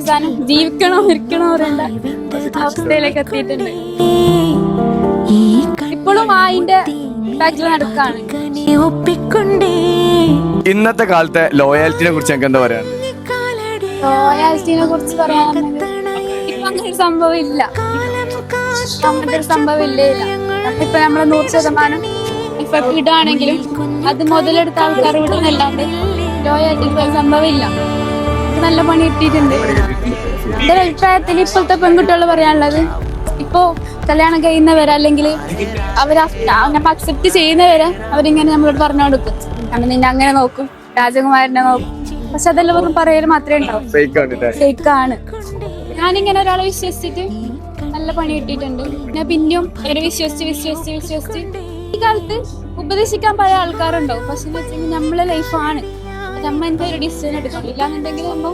അവസാനം ജീവിക്കണോ മരിക്കണോ പറയണ്ട അവസ്ഥയിലേക്ക് എത്തിയിട്ടുണ്ട്. ഇപ്പോഴും അതിന്റെ ബാക്കിൽ നടക്കാണ്. ഇന്നത്തെ കാലത്തെ ലോയാലിറ്റിനെ കുറിച്ച് എനിക്ക് എന്താ പറയാ? ലോയാലിറ്റിനെ കുറിച്ച് പറയാനുള്ളത് ഇപ്പൊ അങ്ങനെ ഒരു സംഭവം ഇല്ല. അങ്ങനത്തെ ഒരു സംഭവം ഇല്ല. ഇപ്പൊ നമ്മള് 100% ഇപ്പൊ ഇടാണെങ്കിലും അത് മുതലെടുത്ത ആൾക്കാർ വിടുന്നല്ലാണ്ട് ലോയാലിറ്റി സംഭവം ഇല്ല. നല്ല പണി കിട്ടിയിട്ടുണ്ട്. എന്റെ അഭിപ്രായത്തിൽ ഇപ്പോഴത്തെ പെൺകുട്ടികൾ പറയാനുള്ളത്, ഇപ്പോ കല്യാണം കഴിയുന്നവരെ അല്ലെങ്കിൽ അങ്ങനെ അക്സെപ്റ്റ് ചെയ്യുന്നവരെ അവരിങ്ങനെ നമ്മളോട് പറഞ്ഞു കൊടുക്കും, കാരണം നിന്നെ അങ്ങനെ നോക്കും, രാജകുമാരനെ നോക്കും. പക്ഷെ അതെല്ലാം വെറും പറയൽ മാത്രമേ ഉണ്ടാവും, ഫേക്കാണ്. ഞാനിങ്ങനെ ഒരാളെ വിശ്വസിച്ചിട്ട് നല്ല പണി കിട്ടിയിട്ടുണ്ട്. ഞാൻ പിന്നെയും അവരെ വിശ്വസിച്ച് ഈ കാലത്ത് ഉപദേശിക്കാൻ പല ആൾക്കാരുണ്ടാവും. പക്ഷെ നമ്മളെ ലൈഫാണ്, നമ്മ എന്താ ഒരു ഡിസിഷൻ എടുക്കണം. ഇല്ലാന്നുണ്ടെങ്കിൽ നമ്മൾ